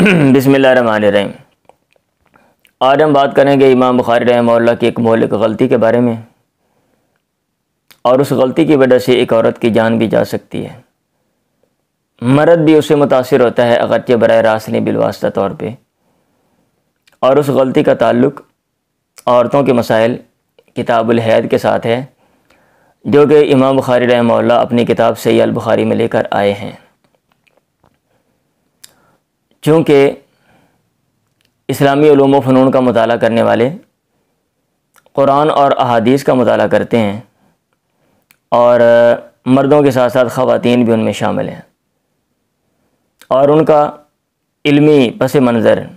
बिस्मिल्लाहिर्रहमानिर्रहीम। आज हम बात करेंगे इमाम बुखारी रहमहुल्लाह की एक मौलिक गलती के बारे में, और उस गलती की वजह से एक औरत की जान भी जा सकती है, मर्द भी उससे मुतासिर होता है अगरचे बराह रास्त नहीं बिलवास्ता तौर पे। और उस गलती का ताल्लुक़ औरतों के मसाइल किताबुल हैद के साथ है, जो कि इमाम बुखारी रहमहुल्लाह अपनी किताब सही अल बुखारी में लेकर आए हैं। चूँकि इस्लामी उलूम व फ़नून का मुताला करने वाले कुरान और अहादीस का मुताला करते हैं, और मर्दों के साथ साथ ख़वातीन भी उनमें शामिल हैं, और उनका इल्मी पस मंज़र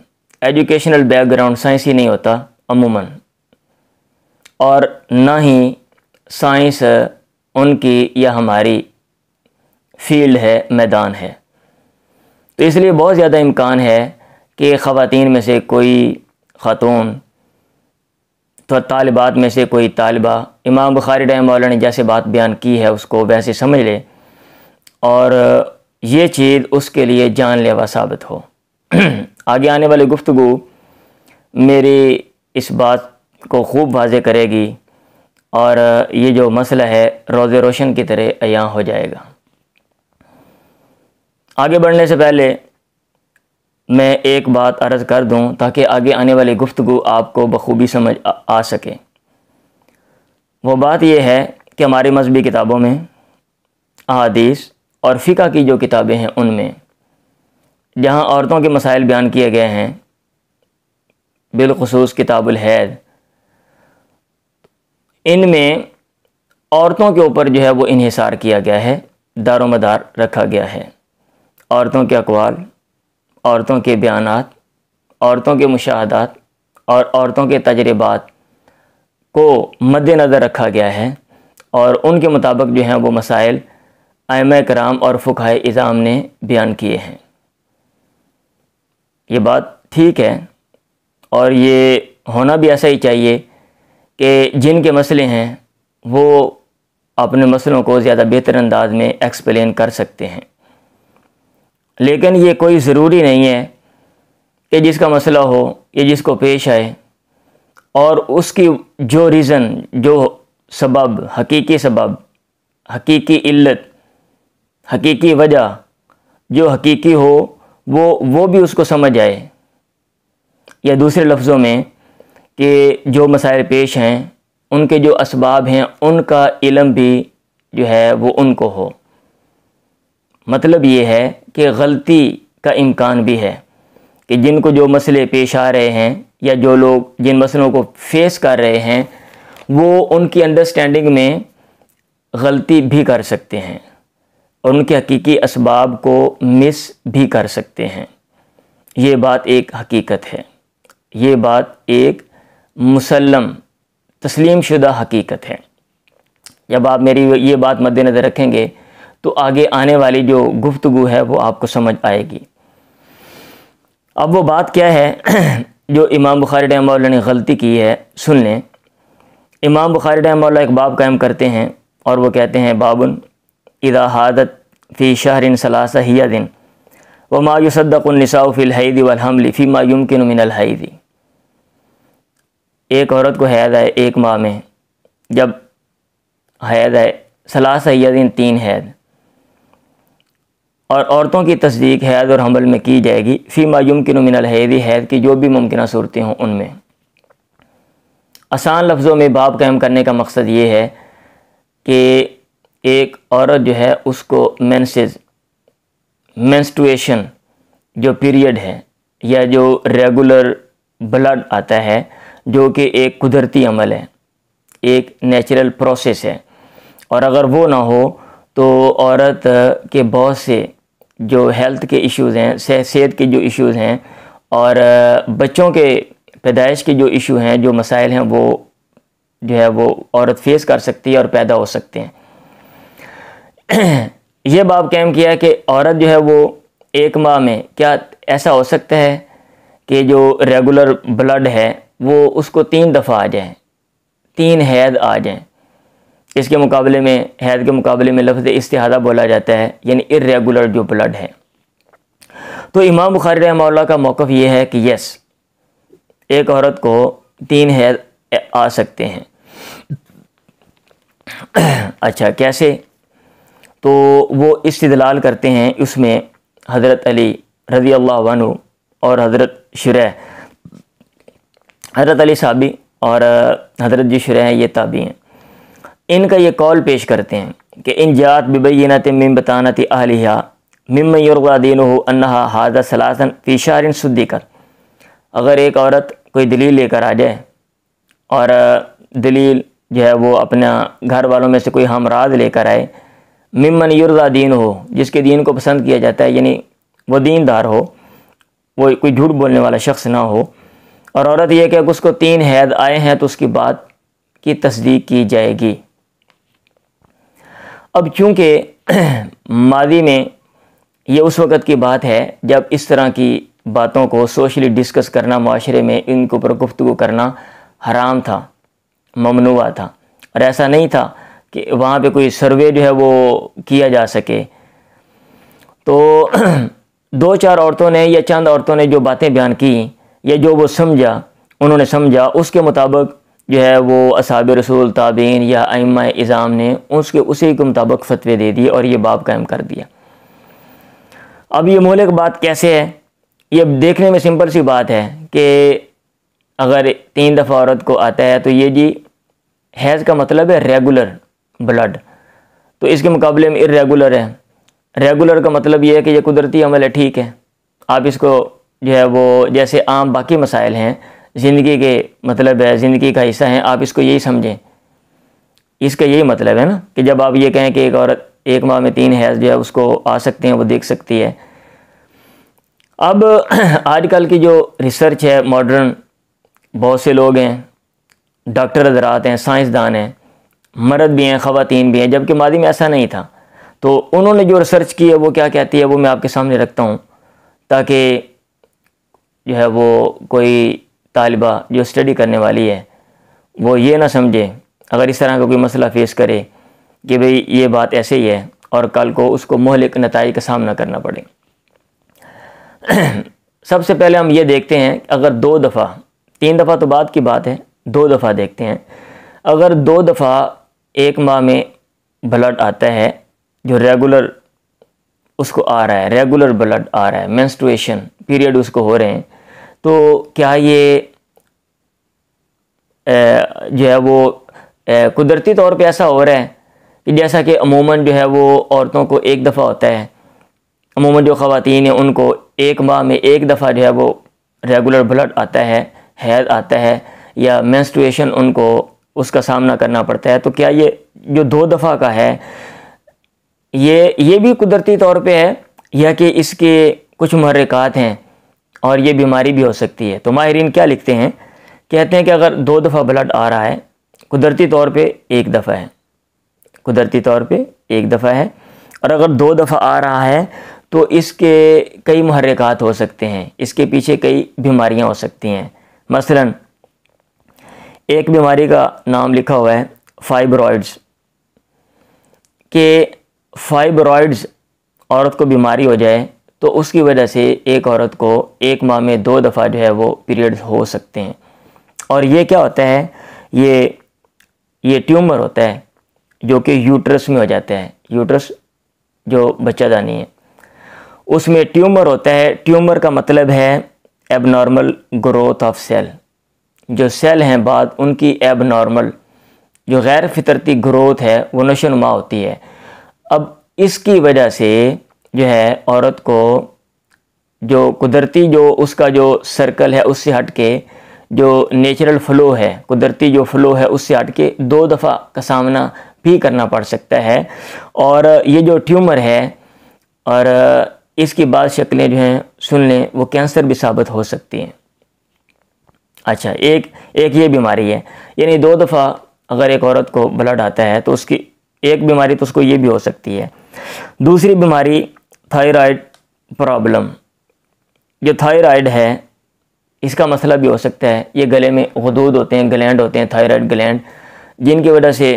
एजुकेशनल बैकग्राउंड साइंसी नहीं होता अमूमन, और ना ही साइंस उनकी या हमारी फील्ड है, मैदान है। तो इसलिए बहुत ज़्यादा इम्कान है कि ख़वातीन में से कोई ख़ातून तो तालिबात में से कोई तालिबा इमाम बुखारी रहमहुल्लाह ने जैसे बात बयान की है उसको वैसे समझ ले, और ये चीज़ उसके लिए जानलेवा साबित हो। आगे आने वाली गुफ्तगू मेरी इस बात को खूब वाज़े करेगी, और ये जो मसला है रोज़े रोशन की तरह अयां हो जाएगा। आगे बढ़ने से पहले मैं एक बात अर्ज़ कर दूं ताकि आगे आने वाली गुफ्तगू आपको बखूबी समझ आ सके। वो बात यह है कि हमारी मज़हबी किताबों में, अहादीस और फ़िक़ह की जो किताबें हैं उनमें जहाँ औरतों के मसाइल बयान किए गए हैं, बिलखुसूस किताबुल हैद, इनमें औरतों के ऊपर जो है वो इन्हिसार किया गया है, दारोमदार रखा गया है। औरतों के अक़वाल, औरतों के बयानात, औरतों के मुशाहदात और औरतों के तजर्बात को मद्देनज़र रखा गया है, और उनके मुताबिक जो हैं वो मसाइल आइम्मा कराम और फ़ुक़हाए इज़ाम ने बयान किए हैं। ये बात ठीक है, और ये होना भी ऐसा ही चाहिए कि जिनके मसले हैं वो अपने मसलों को ज़्यादा बेहतर अंदाज में एक्सप्लेन कर सकते हैं। लेकिन ये कोई ज़रूरी नहीं है कि जिसका मसला हो या जिसको पेश आए और उसकी जो रीज़न, जो सबब, हकीकी इल्लत, हकीकी वजह जो हकीकी हो वो भी उसको समझ आए, या दूसरे लफ्ज़ों में कि जो मसाइल पेश हैं उनके जो असबाब हैं उनका इल्म भी जो है वो उनको हो। मतलब ये है कि गलती का इम्कान भी है कि जिनको जो मसले पेश आ रहे हैं या जो लोग जिन मसलों को फेस कर रहे हैं वो उनकी अंडरस्टैंडिंग में गलती भी कर सकते हैं, और उनके हकीकी असबाब को मिस भी कर सकते हैं। ये बात एक हकीकत है, ये बात एक मुसल्लम तस्लीम शुदा हकीकत है। जब आप मेरी ये बात मद्देनज़र रखेंगे तो आगे आने वाली जो गुफ्तगू है वो आपको समझ आएगी। अब वो बात क्या है जो इमाम बुखारी रहमहुल्लाह ने गलती की है, सुन लें। इमाम बुखारी रहमहुल्लाह एक बाब कायम करते हैं, और वो कहते हैं बाबुन इज़ा हादत फ़ी शहरिन सलासा हिया दिन व मा युसद्दक़ुन निसाउ फ़िल हैज़ वल हम्ल फ़ीमा युमकिनु मिनल हैज़। एक औरत को हैज़ आए एक माह में, जब हैज़ आए सलासा हिया दिन 3 हैज़, और औरतों की तस्दीक हैज़ और हमल में की जाएगी फ़ीमा युमकिनु मिनल हैज़, हैज़ की जो भी मुमकिन सूरतें हों उनमें। आसान लफ्ज़ों में बाब कायम करने का मकसद ये है कि एक औरत जो है उसको मेंस्ट्रुएशन जो पीरियड है या जो रेगुलर ब्लड आता है, जो कि एक कुदरती अमल है, एक नेचुरल प्रोसेस है, और अगर वो ना हो तो औरत के बहुत से जो हेल्थ के इश्यूज़ हैं, सेहत के जो इश्यूज़ हैं, और बच्चों के पैदाइश के जो इशू हैं, जो मसाइल हैं, वो जो है वो औरत फेस कर सकती है और पैदा हो सकते हैं। ये बाब कायम किया है कि औरत जो है वो एक माह में क्या ऐसा हो सकता है कि जो रेगुलर ब्लड है वो उसको 3 दफ़ा आ जाए, 3 हैज़ आ जाएँ। इसके मुकाबले में, हैज़ के मुकाबले में लफ्ज़ इस्तिहादा बोला जाता है, यानी इर्रेगुलर जो ब्लड है। तो इमाम बुखारी रहमहुल्लाह का मौक़िफ़ ये है कि यस, एक औरत को 3 हैज़ आ सकते हैं। अच्छा, कैसे? तो वो इस्तिदलाल करते हैं उसमें हज़रत अली रज़ी अल्लाह अन्हु और हज़रत शुरैह, हज़रत अली साहबी और हज़रत जी शुरैह ये ताबी हैं। इनका ये कौल पेश करते हैं कि इन जात बिबय्यिनतिन मिन बतानति अहलिहा मिम्मन युरवा दीनुहु अन्नहा हाज़ा सलासन फ़ी शहरिन सुद्दिक़त। अगर एक औरत कोई दलील लेकर आ जाए और दलील जो है वो अपना घर वालों में से कोई हमराज लेकर आए, मिम्मन युरवा दीनुहु, जिसके दीन को पसंद किया जाता है, यानी वो दीनदार हो, वो कोई झूठ बोलने वाला शख्स ना हो, और औरत ये कि उसको 3 हैद आए हैं तो उसकी बात की तस्दीक की जाएगी। अब चूँकि मादी में ये उस वक़्त की बात है जब इस तरह की बातों को सोशली डिस्कस करना, माशरे में इनके ऊपर गुफ्तगू करना हराम था, ममनुआ था, और ऐसा नहीं था कि वहाँ पे कोई सर्वे जो है वो किया जा सके। तो 2-4 औरतों ने या चंद औरतों ने जो बातें बयान की या जो वो समझा, उन्होंने समझा, उसके मुताबिक जो है वो असहाब रसूल, ताबीन या अइम्मा इज़ाम ने उसी के मुताबिक फतवे दे दिए और ये बाब कायम कर दिया। अब ये मोहलिक बात कैसे है? ये देखने में सिंपल सी बात है कि अगर 3 दफ़ा औरत को आता है तो ये जी हैज़ का मतलब है रेगुलर ब्लड, तो इसके मुकाबले में इर्रेगुलर है। रेगुलर का मतलब ये है कि ये कुदरती अमल है, ठीक है, आप इसको जो है वो जैसे आम बाकी मसाइल हैं ज़िंदगी के, मतलब है ज़िंदगी का हिस्सा हैं, आप इसको यही समझें। इसका यही मतलब है ना कि जब आप ये कहें कि एक औरत 1 माह में 3 हैज़ जो है उसको आ सकते हैं, वो देख सकती है। अब आजकल की जो रिसर्च है मॉडर्न, बहुत से लोग हैं, डॉक्टर हज़रात हैं, साइंसदान हैं, मर्द भी हैं, ख़वातीन भी हैं, जबकि मादी में ऐसा नहीं था। तो उन्होंने जो रिसर्च की है वो क्या कहती है वो मैं आपके सामने रखता हूँ, ताकि जो है वो कोई तालिबा जो स्टडी करने वाली है वो ये ना समझे अगर इस तरह का कोई मसला फेस करे कि भाई ये बात ऐसे ही है और कल को उसको मोहलिक नताइज का सामना करना पड़े। सबसे पहले हम ये देखते हैं अगर 2 दफ़ा, 3 दफ़ा तो बाद की बात है, 2 दफ़ा देखते हैं। अगर 2 दफ़ा 1 माह में ब्लड आता है जो रेगुलर उसको आ रहा है, रेगुलर ब्लड आ रहा है, मेंस्ट्रुएशन पीरियड उसको हो रहे हैं, तो क्या ये जो है वो कुदरती तौर पे ऐसा हो रहा है कि जैसा कि अमूमन जो है वो औरतों को 1 दफ़ा होता है, अमूमन जो ख़वातीन हैं उनको 1 माह में 1 दफ़ा जो है वो रेगुलर ब्लड आता है, हैज़ आता है या मेंस्ट्रुएशन उनको उसका सामना करना पड़ता है, तो क्या ये जो 2 दफ़ा का है ये भी कुदरती तौर पे है या कि इसके कुछ मुहर्रिकात हैं और ये बीमारी भी हो सकती है? तो माहिरीन क्या लिखते हैं, कहते हैं कि अगर 2 दफ़ा ब्लड आ रहा है, कुदरती तौर पे 1 दफ़ा है, कुदरती तौर पे 1 दफ़ा है, और अगर 2 दफ़ा आ रहा है तो इसके कई मुहर्रिकात हो सकते हैं, इसके पीछे कई बीमारियां हो सकती हैं। मसलन एक बीमारी का नाम लिखा हुआ है फाइब्रॉइड्स, कि फाइब्रॉइड्स औरत को बीमारी हो जाए तो उसकी वजह से एक औरत को 1 माह में 2 दफ़ा जो है वो पीरियड्स हो सकते हैं। और ये क्या होता है, ये ट्यूमर होता है जो कि यूट्रस में हो जाता है। यूट्रस जो बच्चादानी है उसमें ट्यूमर होता है। ट्यूमर का मतलब है एबनॉर्मल ग्रोथ ऑफ सेल, जो सेल हैं बाद उनकी एबनॉर्मल जो गैर फितरती ग्रोथ है वो नशोनुमा होती है। अब इसकी वजह से जो है औरत को जो कुदरती जो उसका जो सर्कल है उससे हट के जो नेचुरल फ़्लो है, कुदरती जो फ़्लो है उससे हट के 2 दफ़ा का सामना भी करना पड़ सकता है। और ये जो ट्यूमर है और इसकी बाद शक्लें जो हैं सुन लें वो कैंसर भी साबित हो सकती हैं। अच्छा, एक ये बीमारी है, यानी 2 दफ़ा अगर एक औरत को ब्लड आता है तो उसकी एक बीमारी तो उसको ये भी हो सकती है। दूसरी बीमारी थायराइड प्रॉब्लम, जो थायराइड है इसका मसला भी हो सकता है। ये गले में गुदूद होते हैं, ग्लैंड होते हैं, थायराइड ग्लैंड, जिनकी वजह से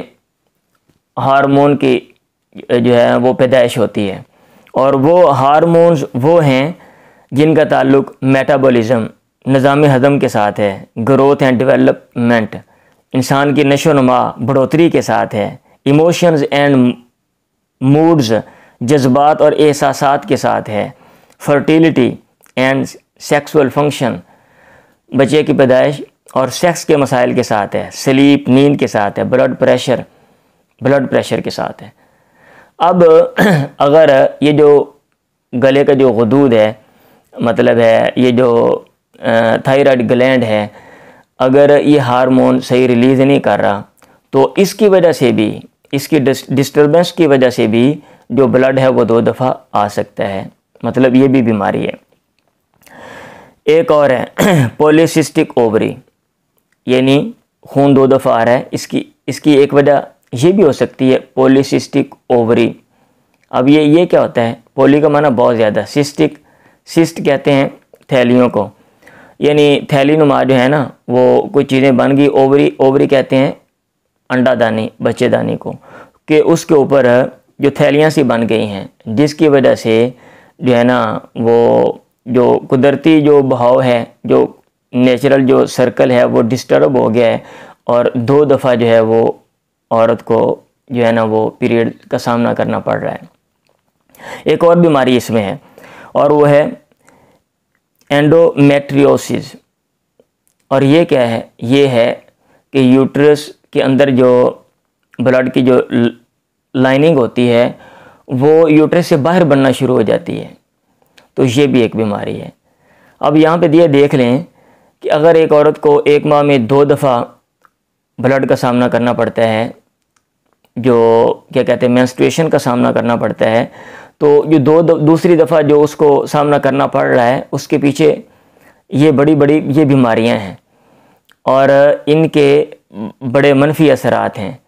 हार्मोन की जो है वो पैदाइश होती है। और वो हार्मोन्स वो हैं जिनका ताल्लुक़ मेटाबॉलिज़्म निज़ाम हज़म के साथ है, ग्रोथ एंड डेवलपमेंट इंसान की नशोनुमा बढ़ोतरी के साथ है, इमोशंस एंड मूड्स जज्बात और एहसासात के साथ है, फर्टिलिटी एंड सेक्सुअल फंक्शन बच्चे की पैदाइश और सेक्स के मसाइल के साथ है, स्लीप नींद के साथ है, ब्लड प्रेशर के साथ है। अब अगर ये जो गले का जो गदूद है, मतलब है ये जो थायराइड ग्लैंड है, अगर ये हार्मोन सही रिलीज़ नहीं कर रहा तो इसकी वजह से भी, इसकी डिस्टर्बेंस की वजह से भी जो ब्लड है वो 2 दफ़ा आ सकता है, मतलब ये भी बीमारी है। एक और है पॉलीसिस्टिक ओवरी, यानी खून 2 दफ़ा आ रहा है। इसकी एक वजह ये भी हो सकती है पॉलीसिस्टिक ओवरी। अब ये क्या होता है? पॉली का माना बहुत ज़्यादा, सिस्ट कहते हैं थैलियों को, यानी थैली नुमा जो है ना वो कुछ चीज़ें बन गई। ओवरी कहते हैं अंडादानी, बच्चेदानी को, कि उसके ऊपर जो थैलियाँ सी बन गई हैं, जिसकी वजह से जो है ना वो जो कुदरती जो बहाव है, जो नेचुरल जो सर्कल है वो डिस्टर्ब हो गया है और 2 दफ़ा जो है वो औरत को जो है ना वो पीरियड का सामना करना पड़ रहा है। एक और बीमारी इसमें है और वो है एंडोमेट्रियोसिस। और ये क्या है? ये है कि यूट्रस के अंदर जो ब्लड की जो लाइनिंग होती है वो यूट्रस से बाहर बनना शुरू हो जाती है, तो ये भी एक बीमारी है। अब यहाँ पे ये देख लें कि अगर एक औरत को एक माह में 2 दफ़ा ब्लड का सामना करना पड़ता है, जो क्या कहते हैं मेंस्ट्रुएशन का सामना करना पड़ता है, तो जो दूसरी दफ़ा जो उसको सामना करना पड़ रहा है उसके पीछे ये बड़ी ये बीमारियां हैं और इनके बड़े मनफी असरात हैं।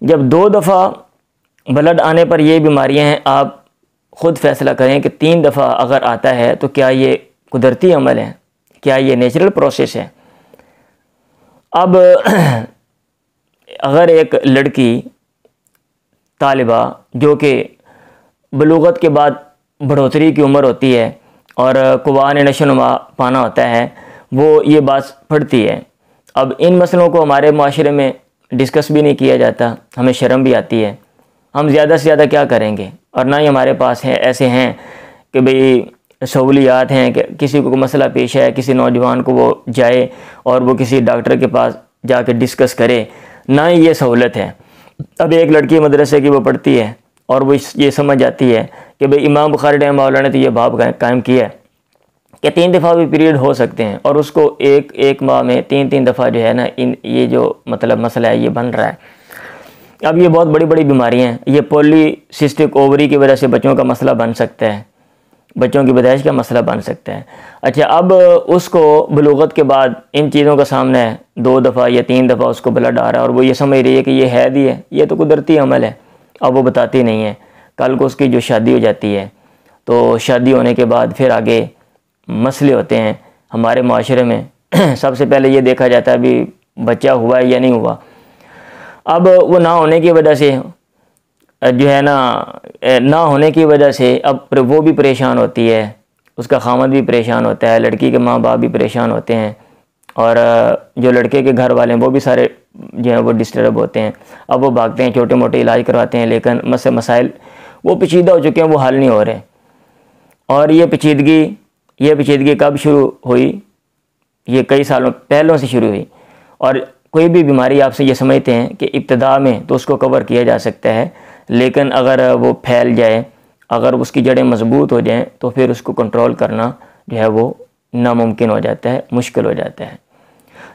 जब 2 दफ़ा ब्लड आने पर ये बीमारियां हैं, आप ख़ुद फैसला करें कि 3 दफ़ा अगर आता है तो क्या ये कुदरती अमल है, क्या ये नेचुरल प्रोसेस है? अब अगर एक लड़की तालिबा जो कि बलूगत के बाद बढ़ोतरी की उम्र होती है और कुवान नशोनुमा पाना होता है, वो ये बात पढ़ती है। अब इन मसलों को हमारे माशरे में डिस्कस भी नहीं किया जाता, हमें शर्म भी आती है। हम ज़्यादा से ज़्यादा क्या करेंगे? और ना ही हमारे पास है ऐसे हैं कि भाई सहूलियात हैं कि किसी को मसला पेश है, किसी नौजवान को वो जाए और वो किसी डॉक्टर के पास जाके डिस्कस करे, ना ही ये सहूलत है। अब एक लड़की मदरसे की वो पढ़ती है और वो ये समझ जाती है कि भाई इमाम बुखारी रहमतुल्लाह ने तो ये बाब कायम किया है कि 3 दफ़ा भी पीरियड हो सकते हैं, और उसको एक माह में 3 दफ़ा जो है ना ये जो मतलब मसला है ये बन रहा है। अब ये बहुत बड़ी बीमारियां हैं। ये पॉलीसिस्टिक ओवरी की वजह से बच्चों का मसला बन सकता है, बच्चों की पैदाइश का मसला बन सकता है। अच्छा, अब उसको बलूगत के बाद इन चीज़ों का सामना है, 2 दफ़ा या 3 दफ़ा उसको ब्लड आ रहा है और वो ये समझ रही है कि ये हैद ही है, ये तो कुदरती अमल है। अब वो बताती नहीं है। कल को उसकी जो शादी हो जाती है तो शादी होने के बाद फिर आगे मसले होते हैं हमारे माशरे में। सबसे पहले ये देखा जाता है अभी बच्चा हुआ है या नहीं हुआ। अब वो ना होने की वजह से जो है ना होने की वजह से अब वो भी परेशान होती है, उसका खामद भी परेशान होता है, लड़की के माँ बाप भी परेशान होते हैं और जो लड़के के घर वाले हैं वो भी सारे जो है वो डिस्टर्ब होते हैं। अब वो भागते हैं, छोटे मोटे इलाज करवाते हैं, लेकिन मसाइल वो पेचीदा हो चुके हैं, वो हल नहीं हो रहे। और ये पेचीदगी कब शुरू हुई? ये कई सालों पहलों से शुरू हुई। और कोई भी बीमारी आपसे ये समझते हैं कि इब्तदा में तो उसको कवर किया जा सकता है, लेकिन अगर वो फैल जाए, अगर उसकी जड़ें मजबूत हो जाएं तो फिर उसको कंट्रोल करना जो है वो नामुमकिन हो जाता है, मुश्किल हो जाता है।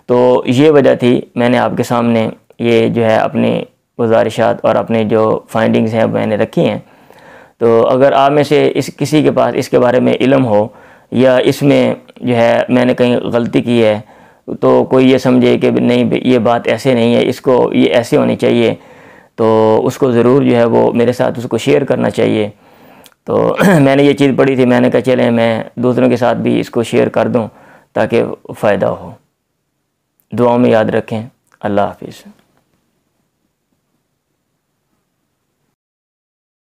तो ये वजह थी मैंने आपके सामने ये जो है अपनी गुजारिशात और अपने जो फाइंडिंग्स हैं मैंने रखी हैं। तो अगर आप में से किसी के पास इसके बारे में इल्म हो या इसमें जो है मैंने कहीं गलती की है तो कोई ये समझे कि नहीं ये बात ऐसे नहीं है, इसको ये ऐसे होनी चाहिए, तो उसको ज़रूर जो है वो मेरे साथ उसको शेयर करना चाहिए। तो मैंने ये चीज़ पढ़ी थी, मैंने कहा चले मैं दूसरों के साथ भी इसको शेयर कर दूं ताकि फ़ायदा हो। दुआओं में याद रखें। अल्लाह हाफिज़।